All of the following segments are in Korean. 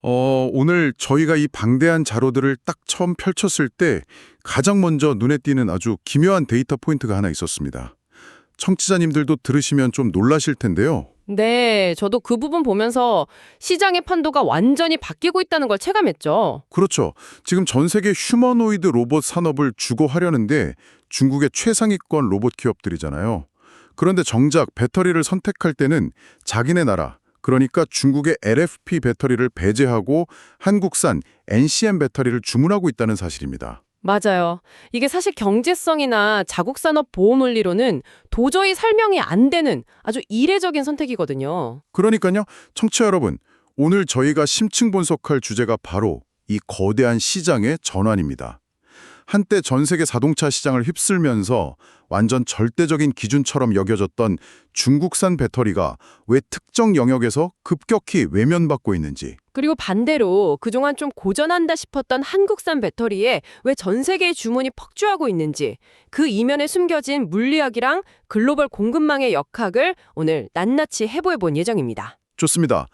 오늘 저희가 이 방대한 자료들을 딱 처음 펼쳤을 때 가장 먼저 눈에 띄는 아주 기묘한 데이터 포인트가 하나 있었습니다. 청취자님들도 들으시면 좀 놀라실 텐데요. 네, 저도 그 부분 보면서 시장의 판도가 완전히 바뀌고 있다는 걸 체감했죠. 그렇죠. 지금 전 세계 휴머노이드 로봇 산업을 주고하려는데 중국의 최상위권 로봇 기업들이잖아요. 그런데 정작 배터리를 선택할 때는 자기네 나라, 그러니까 중국의 LFP 배터리를 배제하고 한국산 NCM 배터리를 주문하고 있다는 사실입니다. 맞아요. 이게 사실 경제성이나 자국산업 보호 논리로는 도저히 설명이 안 되는 아주 이례적인 선택이거든요. 그러니까요, 청취자 여러분, 오늘 저희가 심층 분석할 주제가 바로 이 거대한 시장의 전환입니다. 한때 전 세계 자동차 시장을 휩쓸면서 완전 절대적인 기준처럼 여겨졌던 중국산 배터리가 왜 특정 영역에서 급격히 외면받고 있는지, 그리고 반대로 그동안 좀 고전한다 싶었던 한국산 배터리에 왜 전 세계의 주문이 폭주하고 있는지 그 이면에 숨겨진 물리학이랑 글로벌 공급망의 역학을 오늘 낱낱이 해보해본 예정입니다. 좋습니다.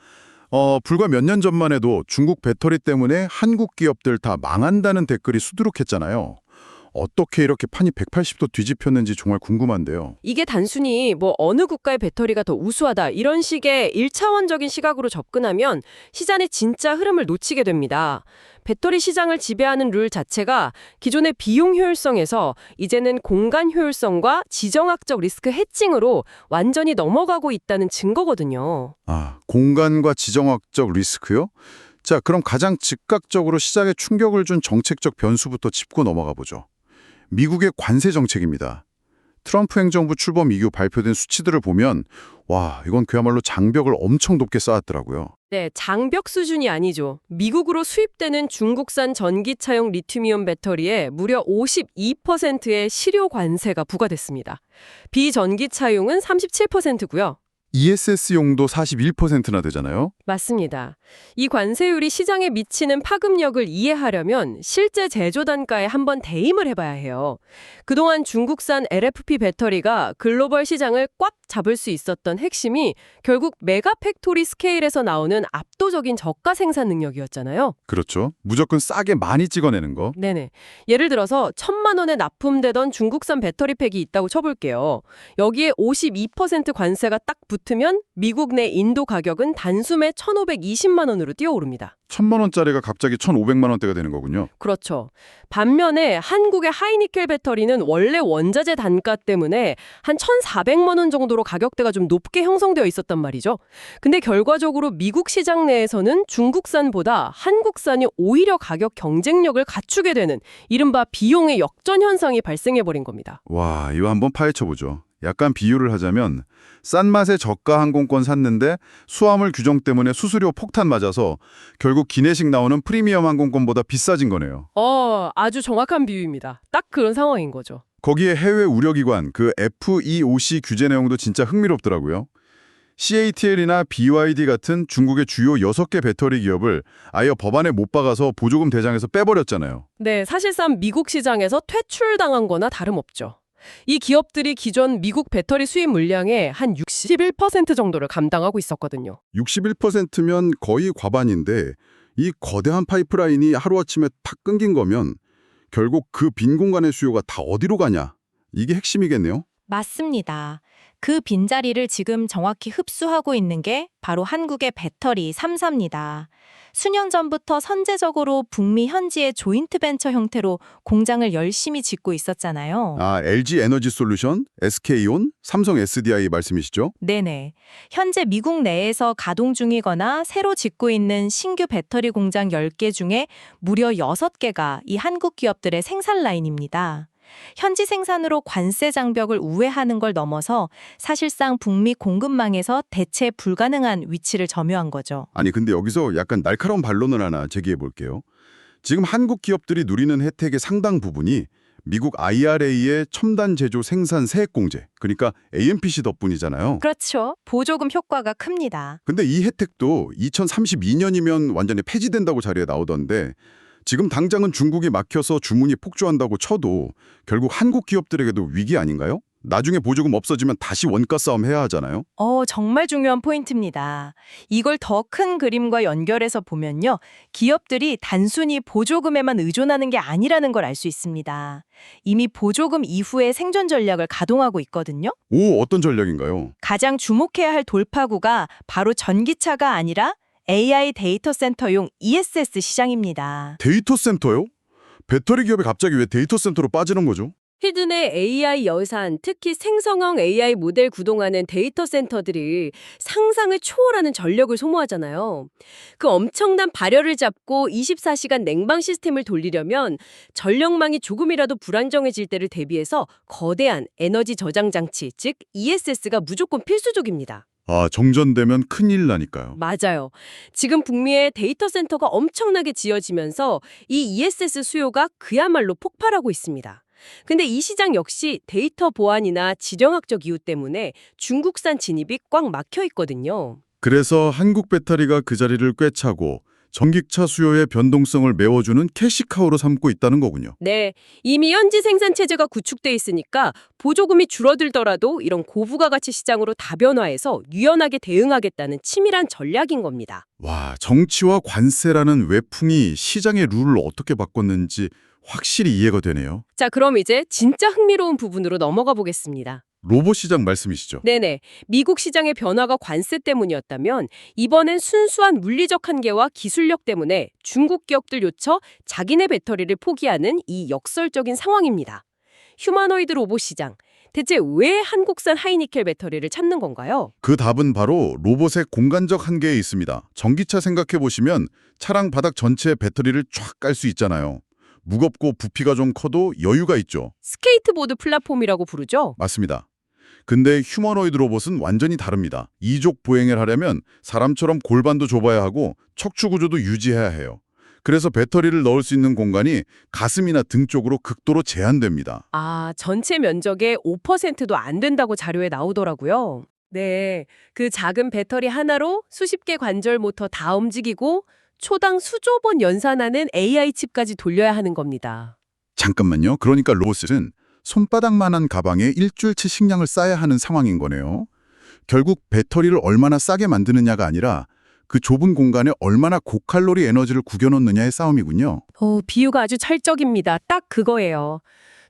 불과 몇 년 전만 해도 중국 배터리 때문에 한국 기업들 다 망한다는 댓글이 수두룩했잖아요. 어떻게 이렇게 판이 180도 뒤집혔는지 정말 궁금한데요. 이게 단순히 뭐 어느 국가의 배터리가 더 우수하다 이런 식의 일차원적인 시각으로 접근하면 시장의 진짜 흐름을 놓치게 됩니다. 배터리 시장을 지배하는 룰 자체가 기존의 비용 효율성에서 이제는 공간 효율성과 지정학적 리스크 해칭으로 완전히 넘어가고 있다는 증거거든요. 공간과 지정학적 리스크요? 자, 그럼 가장 즉각적으로 시장에 충격을 준 정책적 변수부터 짚고 넘어가 보죠. 미국의 관세 정책입니다. 트럼프 행정부 출범 이후 발표된 수치들을 보면 이건 그야말로 장벽을 엄청 높게 쌓았더라고요. 네, 장벽 수준이 아니죠. 미국으로 수입되는 중국산 전기차용 리튬이온 배터리에 무려 52%의 실효 관세가 부과됐습니다. 비전기차용은 37%고요. ESS용도 41%나 되잖아요. 맞습니다. 이 관세율이 시장에 미치는 파급력을 이해하려면 실제 제조 단가에 한번 대입을 해봐야 해요. 그동안 중국산 LFP 배터리가 글로벌 시장을 꽉 잡을 수 있었던 핵심이 결국 메가팩토리 스케일에서 나오는 압도적인 저가 생산 능력이었잖아요. 그렇죠. 무조건 싸게 많이 찍어내는 거. 네네. 예를 들어서 1,000만 원에 납품되던 중국산 배터리팩이 있다고 쳐볼게요. 여기에 52% 관세가 딱 붙으면 미국 내 인도 가격은 단숨에 1,520만 원으로 뛰어오릅니다. 1,000만 원짜리가 갑자기 1,500만 원대가 되는 거군요. 그렇죠. 반면에 한국의 하이니켈 배터리는 원래 원자재 단가 때문에 한 1,400만 원 정도로 가격대가 좀 높게 형성되어 있었단 말이죠. 근데 결과적으로 미국 시장 내에서는 중국산보다 한국산이 오히려 가격 경쟁력을 갖추게 되는 이른바 비용의 역전 현상이 발생해버린 겁니다. 이거 한번 파헤쳐보죠. 약간 비유를 하자면 싼 맛에 저가 항공권 샀는데 수화물 규정 때문에 수수료 폭탄 맞아서 결국 기내식 나오는 프리미엄 항공권보다 비싸진 거네요. 아주 정확한 비유입니다. 딱 그런 상황인 거죠. 거기에 해외 우려기관 그 FEOC 규제 내용도 진짜 흥미롭더라고요. CATL이나 BYD 같은 중국의 주요 6개 배터리 기업을 아예 법안에 못 박아서 보조금 대장에서 빼버렸잖아요. 네, 사실상 미국 시장에서 퇴출당한 거나 다름없죠. 이 기업들이 기존 미국 배터리 수입 물량의 한 61% 정도를 감당하고 있었거든요. 61%면 거의 과반인데 이 거대한 파이프라인이 하루아침에 탁 끊긴 거면 결국 그 빈 공간의 수요가 다 어디로 가냐? 이게 핵심이겠네요. 맞습니다. 그 빈자리를 지금 정확히 흡수하고 있는 게 바로 한국의 배터리 3사입니다. 수년 전부터 선제적으로 북미 현지의 조인트 벤처 형태로 공장을 열심히 짓고 있었잖아요. LG 에너지 솔루션, SK온, 삼성 SDI 말씀이시죠? 네네. 현재 미국 내에서 가동 중이거나 새로 짓고 있는 신규 배터리 공장 10개 중에 무려 6개가 이 한국 기업들의 생산 라인입니다. 현지 생산으로 관세 장벽을 우회하는 걸 넘어서 사실상 북미 공급망에서 대체 불가능한 위치를 점유한 거죠. 아니 근데 여기서 약간 날카로운 반론을 하나 제기해 볼게요. 지금 한국 기업들이 누리는 혜택의 상당 부분이 미국 IRA의 첨단 제조 생산 세액 공제, 그러니까 AMPC 덕분이잖아요. 그렇죠. 보조금 효과가 큽니다. 근데 이 혜택도 2032년이면 완전히 폐지된다고 자료에 나오던데 지금 당장은 중국이 막혀서 주문이 폭주한다고 쳐도 결국 한국 기업들에게도 위기 아닌가요? 나중에 보조금 없어지면 다시 원가 싸움 해야 하잖아요. 정말 중요한 포인트입니다. 이걸 더 큰 그림과 연결해서 보면요. 기업들이 단순히 보조금에만 의존하는 게 아니라는 걸 알 수 있습니다. 이미 보조금 이후의 생존 전략을 가동하고 있거든요. 오, 어떤 전략인가요? 가장 주목해야 할 돌파구가 바로 전기차가 아니라 AI 데이터 센터용 ESS 시장입니다. 데이터 센터요? 배터리 기업이 갑자기 왜 데이터 센터로 빠지는 거죠? 최근에 AI 여산, 특히 생성형 AI 모델 구동하는 데이터 센터들이 상상을 초월하는 전력을 소모하잖아요. 그 엄청난 발열을 잡고 24시간 냉방 시스템을 돌리려면 전력망이 조금이라도 불안정해질 때를 대비해서 거대한 에너지 저장 장치, 즉 ESS가 무조건 필수적입니다. 아, 정전되면 큰일 나니까요. 맞아요. 지금 북미에 데이터 센터가 엄청나게 지어지면서 이 ESS 수요가 그야말로 폭발하고 있습니다. 근데 이 시장 역시 데이터 보안이나 지정학적 이유 때문에 중국산 진입이 꽉 막혀 있거든요. 그래서 한국 배터리가 그 자리를 꿰차고 전기차 수요의 변동성을 메워주는 캐시카우로 삼고 있다는 거군요. 네, 이미 현지 생산 체제가 구축돼 있으니까 보조금이 줄어들더라도 이런 고부가 가치 시장으로 다변화해서 유연하게 대응하겠다는 치밀한 전략인 겁니다. 와, 정치와 관세라는 외풍이 시장의 룰을 어떻게 바꿨는지 확실히 이해가 되네요. 자, 그럼 이제 진짜 흥미로운 부분으로 넘어가 보겠습니다. 로봇 시장 말씀이시죠? 네네. 미국 시장의 변화가 관세 때문이었다면 이번엔 순수한 물리적 한계와 기술력 때문에 중국 기업들 요처 자기네 배터리를 포기하는 이 역설적인 상황입니다. 휴머노이드 로봇 시장. 대체 왜 한국산 하이니켈 배터리를 찾는 건가요? 그 답은 바로 로봇의 공간적 한계에 있습니다. 전기차 생각해 보시면 차량 바닥 전체에 배터리를 쫙 깔 수 있잖아요. 무겁고 부피가 좀 커도 여유가 있죠. 스케이트보드 플랫폼이라고 부르죠? 맞습니다. 근데 휴머노이드 로봇은 완전히 다릅니다. 이족 보행을 하려면 사람처럼 골반도 좁아야 하고 척추 구조도 유지해야 해요. 그래서 배터리를 넣을 수 있는 공간이 가슴이나 등 쪽으로 극도로 제한됩니다. 아, 전체 면적의 5%도 안 된다고 자료에 나오더라고요. 네, 그 작은 배터리 하나로 수십 개 관절 모터 다 움직이고 초당 수조 번 연산하는 AI 칩까지 돌려야 하는 겁니다. 잠깐만요. 그러니까 로봇은 손바닥만한 가방에 일주일치 식량을 싸야 하는 상황인 거네요. 결국 배터리를 얼마나 싸게 만드느냐가 아니라 그 좁은 공간에 얼마나 고칼로리 에너지를 구겨놓느냐의 싸움이군요. 비유가 아주 찰떡입니다. 딱 그거예요.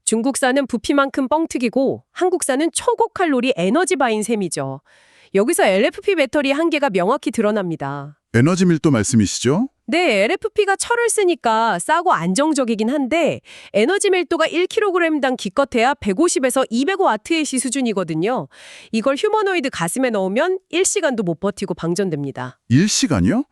중국산은 부피만큼 뻥튀기고 한국산은 초고칼로리 에너지바인 셈이죠. 여기서 LFP 배터리 한계가 명확히 드러납니다. 에너지 밀도 말씀이시죠? 네, LFP가 철을 쓰니까 싸고 안정적이긴 한데 에너지 밀도가 1kg당 기껏해야 150에서 200W의 수준이거든요. 이걸 휴머노이드 가슴에 넣으면 1시간도 못 버티고 방전됩니다. 1시간이요?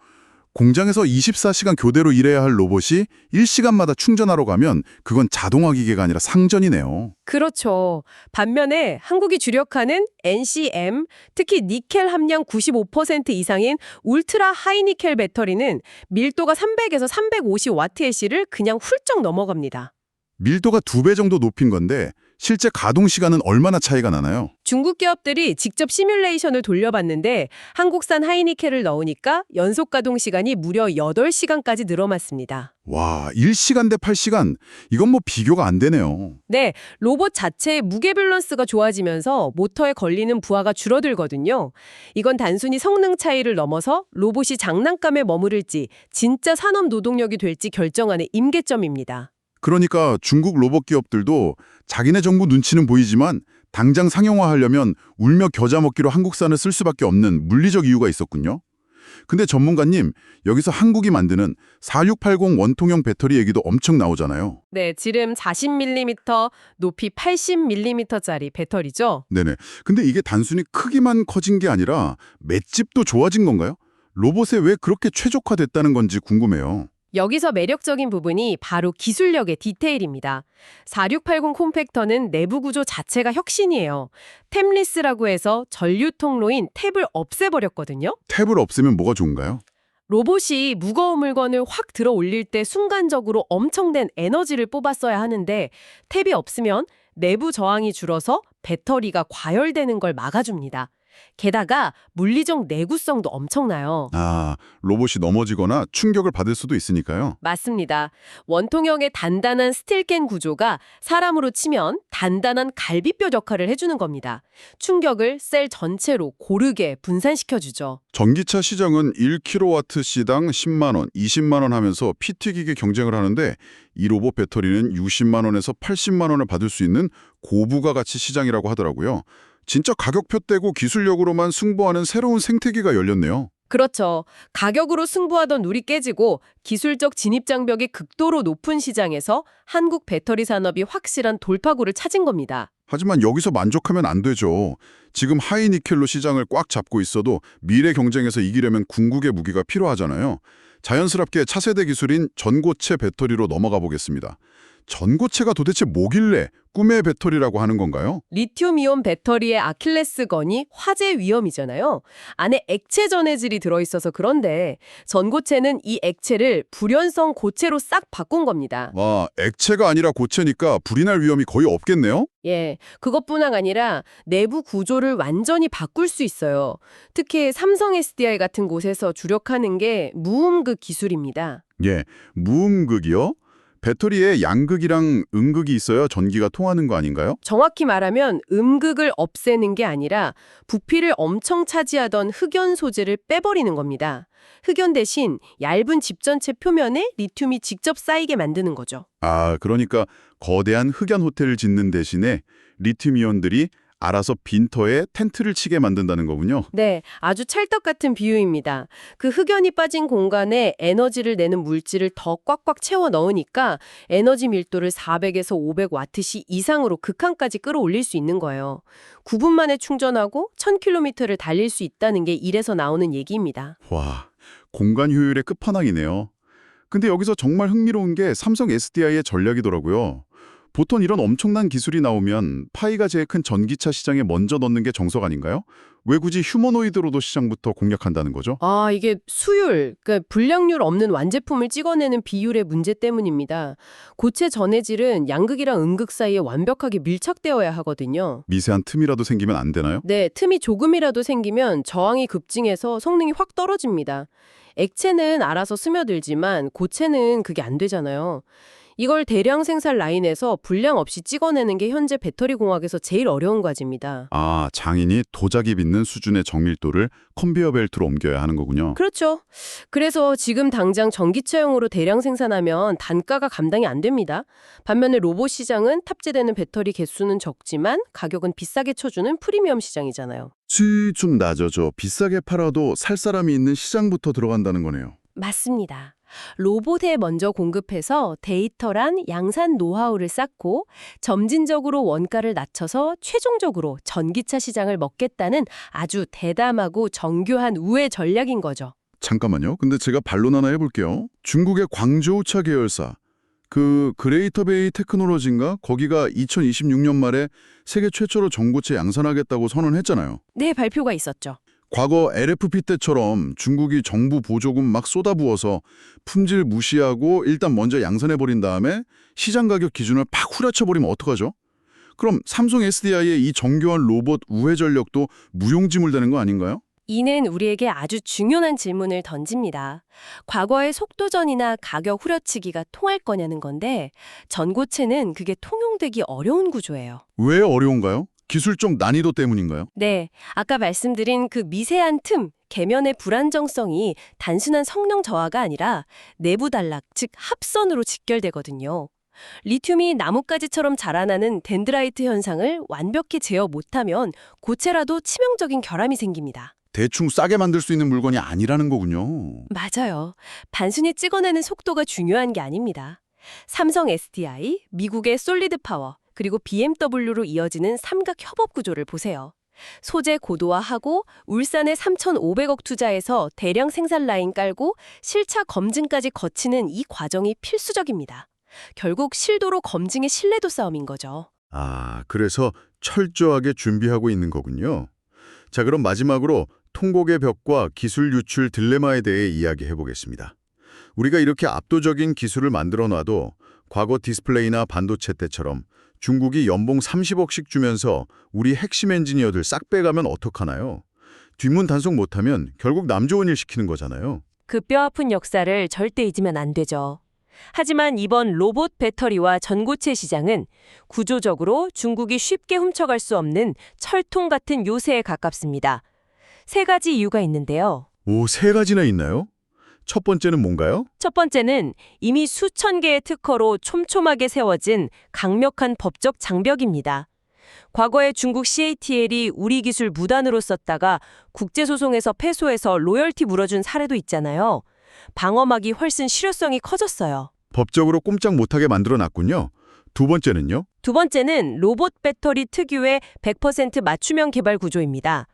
공장에서 24시간 교대로 일해야 할 로봇이 1시간마다 충전하러 가면 그건 자동화 기계가 아니라 상전이네요. 그렇죠. 반면에 한국이 주력하는 NCM, 특히 니켈 함량 95% 이상인 울트라 하이니켈 배터리는 밀도가 300에서 350W의 시를 그냥 훌쩍 넘어갑니다. 밀도가 2배 정도 높인 건데 실제 가동 시간은 얼마나 차이가 나나요? 중국 기업들이 직접 시뮬레이션을 돌려봤는데 한국산 하이니켈을 넣으니까 연속 가동 시간이 무려 8시간까지 늘어났습니다. 와, 1시간 대 8시간. 이건 뭐 비교가 안 되네요. 네, 로봇 자체의 무게 밸런스가 좋아지면서 모터에 걸리는 부하가 줄어들거든요. 이건 단순히 성능 차이를 넘어서 로봇이 장난감에 머무를지 진짜 산업 노동력이 될지 결정하는 임계점입니다. 그러니까 중국 로봇 기업들도 자기네 정부 눈치는 보이지만 당장 상용화하려면 울며 겨자 먹기로 한국산을 쓸 수밖에 없는 물리적 이유가 있었군요. 근데 전문가님, 여기서 한국이 만드는 4680 원통형 배터리 얘기도 엄청 나오잖아요. 네, 지름 40mm, 높이 80mm짜리 배터리죠. 네네. 근데 이게 단순히 크기만 커진 게 아니라 맷집도 좋아진 건가요? 로봇에 왜 그렇게 최적화됐다는 건지 궁금해요. 여기서 매력적인 부분이 바로 기술력의 디테일입니다. 4680 콤팩터는 내부 구조 자체가 혁신이에요. 탭리스라고 해서 전류 통로인 탭을 없애버렸거든요. 탭을 없애면 뭐가 좋은가요? 로봇이 무거운 물건을 확 들어 올릴 때 순간적으로 엄청난 에너지를 뽑았어야 하는데 탭이 없으면 내부 저항이 줄어서 배터리가 과열되는 걸 막아줍니다. 게다가 물리적 내구성도 엄청나요. 아, 로봇이 넘어지거나 충격을 받을 수도 있으니까요. 맞습니다. 원통형의 단단한 스틸캔 구조가 사람으로 치면 단단한 갈비뼈 역할을 해주는 겁니다. 충격을 셀 전체로 고르게 분산시켜주죠. 전기차 시장은 1kW시당 10만 원, 20만 원 하면서 피 튀기게 경쟁을 하는데 이 로봇 배터리는 60만 원에서 80만 원을 받을 수 있는 고부가 가치 시장이라고 하더라고요. 진짜 가격표 떼고 기술력으로만 승부하는 새로운 생태계가 열렸네요. 그렇죠. 가격으로 승부하던 룰이 깨지고 기술적 진입 장벽이 극도로 높은 시장에서 한국 배터리 산업이 확실한 돌파구를 찾은 겁니다. 하지만 여기서 만족하면 안 되죠. 지금 하이니켈로 시장을 꽉 잡고 있어도 미래 경쟁에서 이기려면 궁극의 무기가 필요하잖아요. 자연스럽게 차세대 기술인 전고체 배터리로 넘어가 보겠습니다. 전고체가 도대체 뭐길래 꿈의 배터리라고 하는 건가요? 리튬이온 배터리의 아킬레스건이 화재 위험이잖아요. 안에 액체 전해질이 들어있어서 그런데 전고체는 이 액체를 불연성 고체로 싹 바꾼 겁니다. 와, 액체가 아니라 고체니까 불이 날 위험이 거의 없겠네요? 예, 그것뿐만 아니라 내부 구조를 완전히 바꿀 수 있어요. 특히 삼성 SDI 같은 곳에서 주력하는 게 무음극 기술입니다. 예, 무음극이요? 배터리에 양극이랑 음극이 있어야 전기가 통하는 거 아닌가요? 정확히 말하면 음극을 없애는 게 아니라 부피를 엄청 차지하던 흑연 소재를 빼버리는 겁니다. 흑연 대신 얇은 집 전체 표면에 리튬이 직접 쌓이게 만드는 거죠. 아, 그러니까 거대한 흑연 호텔을 짓는 대신에 리튬이온들이 알아서 빈터에 텐트를 치게 만든다는 거군요. 네, 아주 찰떡 같은 비유입니다. 그 흑연이 빠진 공간에 에너지를 내는 물질을 더 꽉꽉 채워 넣으니까 에너지 밀도를 400에서 500와트시 이상으로 극한까지 끌어올릴 수 있는 거예요. 9분 만에 충전하고 1000km를 달릴 수 있다는 게 이래서 나오는 얘기입니다. 와, 공간 효율의 끝판왕이네요. 근데 여기서 정말 흥미로운 게 삼성 SDI의 전략이더라고요. 보통 이런 엄청난 기술이 나오면 파이가 제일 큰 전기차 시장에 먼저 넣는 게 정석 아닌가요? 왜 굳이 휴머노이드로도 시장부터 공략한다는 거죠? 아, 이게 수율, 그러니까 불량률 없는 완제품을 찍어내는 비율의 문제 때문입니다. 고체 전해질은 양극이랑 음극 사이에 완벽하게 밀착되어야 하거든요. 미세한 틈이라도 생기면 안 되나요? 네, 틈이 조금이라도 생기면 저항이 급증해서 성능이 확 떨어집니다. 액체는 알아서 스며들지만 고체는 그게 안 되잖아요. 이걸 대량 생산 라인에서 불량 없이 찍어내는 게 현재 배터리 공학에서 제일 어려운 과제입니다. 아, 장인이 도자기 빚는 수준의 정밀도를 컨베이어 벨트로 옮겨야 하는 거군요. 그렇죠. 그래서 지금 당장 전기차용으로 대량 생산하면 단가가 감당이 안 됩니다. 반면에 로봇 시장은 탑재되는 배터리 개수는 적지만 가격은 비싸게 쳐주는 프리미엄 시장이잖아요. 수익 좀 낮아져 비싸게 팔아도 살 사람이 있는 시장부터 들어간다는 거네요. 맞습니다. 로봇에 먼저 공급해서 데이터란 양산 노하우를 쌓고 점진적으로 원가를 낮춰서 최종적으로 전기차 시장을 먹겠다는 아주 대담하고 정교한 우회 전략인 거죠. 잠깐만요. 근데 제가 반론 하나 해볼게요. 중국의 광저우차 계열사, 그 그레이터 베이 테크놀로지인가? 거기가 2026년 말에 세계 최초로 전고체 양산하겠다고 선언했잖아요. 네, 발표가 있었죠. 과거 LFP 때처럼 중국이 정부 보조금 막 쏟아부어서 품질 무시하고 일단 먼저 양산해버린 다음에 시장 가격 기준을 팍 후려쳐버리면 어떡하죠? 그럼 삼성 SDI의 이 정교한 로봇 우회 전력도 무용지물 되는 거 아닌가요? 이는 우리에게 아주 중요한 질문을 던집니다. 과거의 속도전이나 가격 후려치기가 통할 거냐는 건데 전고체는 그게 통용되기 어려운 구조예요. 왜 어려운가요? 기술적 난이도 때문인가요? 네, 아까 말씀드린 그 미세한 틈, 계면의 불안정성이 단순한 성능 저하가 아니라 내부 단락, 즉 합선으로 직결되거든요. 리튬이 나뭇가지처럼 자라나는 덴드라이트 현상을 완벽히 제어 못하면 고체라도 치명적인 결함이 생깁니다. 대충 싸게 만들 수 있는 물건이 아니라는 거군요. 맞아요. 단순히 찍어내는 속도가 중요한 게 아닙니다. 삼성 SDI, 미국의 솔리드 파워, 그리고 BMW로 이어지는 삼각 협업 구조를 보세요. 소재 고도화하고 울산에 3,500억 투자해서 대량 생산 라인 깔고 실차 검증까지 거치는 이 과정이 필수적입니다. 결국 실도로 검증의 신뢰도 싸움인 거죠. 아, 그래서 철저하게 준비하고 있는 거군요. 자, 그럼 마지막으로 통곡의 벽과 기술 유출 딜레마에 대해 이야기해 보겠습니다. 우리가 이렇게 압도적인 기술을 만들어 놔도 과거 디스플레이나 반도체 때처럼 중국이 연봉 30억씩 주면서 우리 핵심 엔지니어들 싹 빼가면 어떡하나요? 뒷문 단속 못하면 결국 남 좋은 일 시키는 거잖아요. 그 뼈아픈 역사를 절대 잊으면 안 되죠. 하지만 이번 로봇 배터리와 전고체 시장은 구조적으로 중국이 쉽게 훔쳐갈 수 없는 철통 같은 요새에 가깝습니다. 세 가지 이유가 있는데요. 오, 세 가지나 있나요? 첫 번째는 뭔가요? 첫 번째는 이미 수천 개의 특허로 촘촘하게 세워진 강력한 법적 장벽입니다. 과거에 중국 CATL이 우리 기술 무단으로 썼다가 국제소송에서 패소해서 로열티 물어준 사례도 있잖아요. 방어막이 훨씬 실효성이 커졌어요. 법적으로 꼼짝 못하게 만들어놨군요. 두 번째는요? 두 번째는 로봇 배터리 특유의 100% 맞춤형 개발 구조입니다.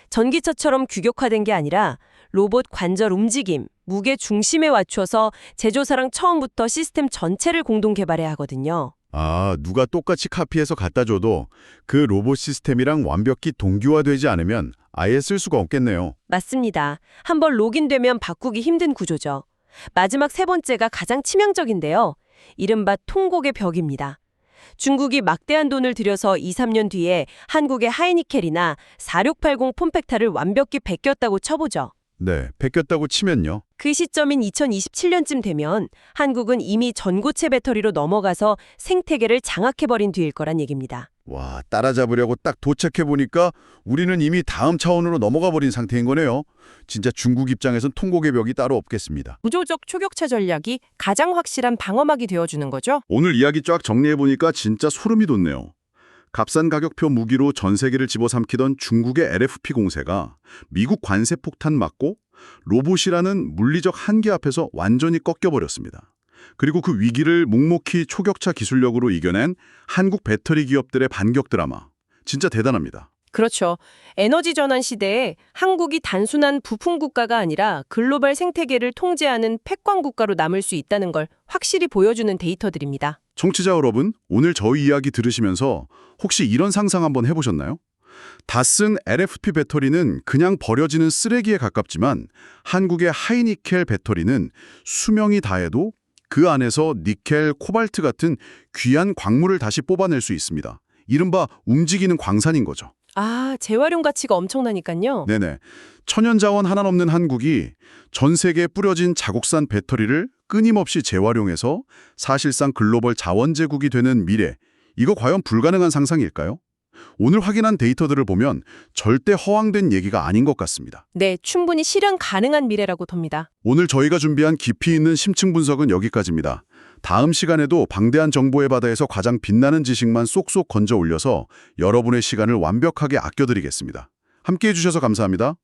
전기차처럼 규격화된 게 아니라 로봇 관절 움직임, 무게 중심에 맞춰서 제조사랑 처음부터 시스템 전체를 공동 개발해야 하거든요. 아, 누가 똑같이 카피해서 갖다 줘도 그 로봇 시스템이랑 완벽히 동기화되지 않으면 아예 쓸 수가 없겠네요. 맞습니다. 한번 로그인되면 바꾸기 힘든 구조죠. 마지막 세 번째가 가장 치명적인데요. 이른바 통곡의 벽입니다. 중국이 막대한 돈을 들여서 2, 3년 뒤에 한국의 하이니켈이나 4680 폼팩타를 완벽히 베꼈다고 쳐보죠. 네, 베꼈다고 치면요. 그 시점인 2027년쯤 되면 한국은 이미 전고체 배터리로 넘어가서 생태계를 장악해버린 뒤일 거란 얘기입니다. 와, 따라잡으려고 딱 도착해보니까 우리는 이미 다음 차원으로 넘어가 버린 상태인 거네요. 진짜 중국 입장에선 통곡의 벽이 따로 없겠습니다. 구조적 초격차 전략이 가장 확실한 방어막이 되어주는 거죠. 오늘 이야기 쫙 정리해보니까 진짜 소름이 돋네요. 값싼 가격표 무기로 전 세계를 집어삼키던 중국의 LFP 공세가 미국 관세 폭탄 맞고 로봇이라는 물리적 한계 앞에서 완전히 꺾여버렸습니다. 그리고 그 위기를 묵묵히 초격차 기술력으로 이겨낸 한국 배터리 기업들의 반격 드라마. 진짜 대단합니다. 그렇죠. 에너지 전환 시대에 한국이 단순한 부품 국가가 아니라 글로벌 생태계를 통제하는 패권 국가로 남을 수 있다는 걸 확실히 보여주는 데이터들입니다. 청취자 여러분, 오늘 저희 이야기 들으시면서 혹시 이런 상상 한번 해보셨나요? 다 쓴 LFP 배터리는 그냥 버려지는 쓰레기에 가깝지만 한국의 하이니켈 배터리는 수명이 다해도 그 안에서 니켈, 코발트 같은 귀한 광물을 다시 뽑아낼 수 있습니다. 이른바 움직이는 광산인 거죠. 아, 재활용 가치가 엄청나니까요. 네네. 천연자원 하나 없는 한국이 전 세계에 뿌려진 자국산 배터리를 끊임없이 재활용해서 사실상 글로벌 자원제국이 되는 미래, 이거 과연 불가능한 상상일까요? 오늘 확인한 데이터들을 보면 절대 허황된 얘기가 아닌 것 같습니다. 네, 충분히 실현 가능한 미래라고 봅니다. 오늘 저희가 준비한 깊이 있는 심층 분석은 여기까지입니다. 다음 시간에도 방대한 정보의 바다에서 가장 빛나는 지식만 쏙쏙 건져 올려서 여러분의 시간을 완벽하게 아껴드리겠습니다. 함께해 주셔서 감사합니다.